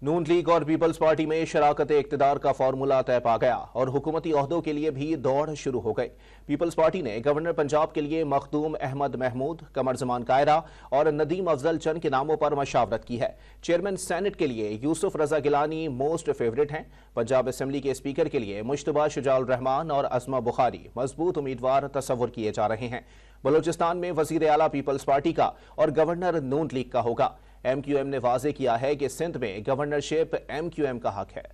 नून league और peoples party में शराकत इक्तदार का फार्मूला तय पा गया और हुकूमती ओहदों के लिए भी दौड़ शुरू हो गई। पीपल्स पार्टी ने गवर्नर पंजाब के लिए मखदूम अहमद महमूद, कमर जमान कायरा और नदीम अफजल चंद के नामों पर मशावरत की है। चेयरमैन सेनेट के लिए यूसुफ रजा गिलानी मोस्ट फेवरेट हैं। पंजाब असेंबली के स्पीकर के लिए मुश्तबा शुजाउर रहमान और अज़मा बुखारी मजबूत उम्मीदवार तस्वुर किए जा रहे हैं। बलोचिस्तान में वजीर आला पीपल्स पार्टी का और गवर्नर नून लीग का होगा। MQM ने वाज़े किया है कि सिंध में गवर्नरशिप MQM का हक है।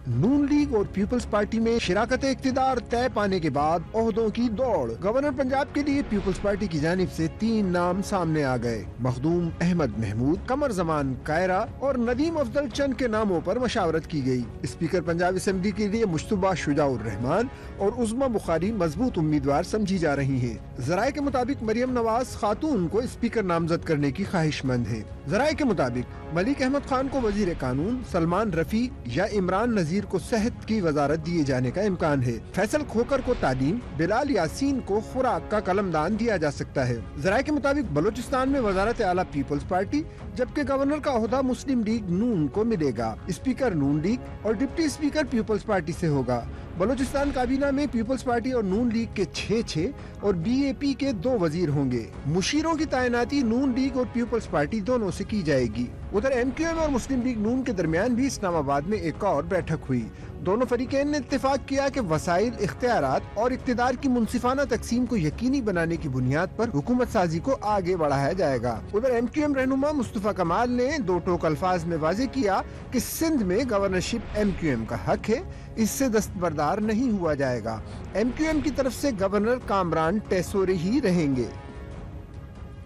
नून लीग और पीपल्स पार्टी में शराकत इक्तिदार तय पाने के बाद ओहदों की दौड़। गवर्नर पंजाब के लिए पीपल्स पार्टी की जानिब से 3 नाम सामने आ गए। मखदूम अहमद महमूद, कमर जमान कायरा और नदीम अफजल चंद के नामों पर मशावरत की गई। स्पीकर पंजाब असेंबली के लिए मुश्तबा शुजाउर रहमान और उज़्मा बुखारी मजबूत उम्मीदवार समझी जा रही हैं। जराये के मुताबिक मरियम नवाज खातून को स्पीकर नामजद करने की ख्वाहिशमंद है। जराये के मुताबिक मलिक अहमद खान को वजीर कानून, सलमान रफी या इमरान नजीर को सेहत की वजारत दिए जाने का इम्कान है। फैसल खोकर को तालीम, बिलाल यासीन को खुराक का कलमदान दिया जा सकता है। जराये के मुताबिक बलोचिस्तान में वजारत आला पीपल्स पार्टी, जबकि गवर्नर का ओहदा मुस्लिम लीग नून को मिलेगा। स्पीकर नून लीग और डिप्टी स्पीकर पीपल्स पार्टी से होगा। बलोचिस्तान काबीना में पीपल्स पार्टी और नून लीग के 6 और BAP के 2 वजीर होंगे। मुशीरों की तैनाती नून लीग और पीपल्स पार्टी दोनों से की जाएगी। उधर MQM और मुस्लिम लीग नून के दरमियान भी इस्लामाबाद में एक और बैठक हुई। दोनों फरीकैन ने इत्तेफाक किया कि वसाइल, इख्तियारात और इक्तिदार की मुनसिफाना तकसीम को यकीनी बनाने की बुनियाद पर हुकूमत साजी को आगे बढ़ाया जाएगा। उधर MQM रहनुमा मुस्तफा कमाल ने 2 टोक अल्फाज में वाज़े किया कि सिंध में गवर्नरशिप MQM का हक है, इससे दस्तबरदार नहीं हुआ जाएगा। MQM की तरफ से गवर्नर कामरान टेसोरे ही रहेंगे।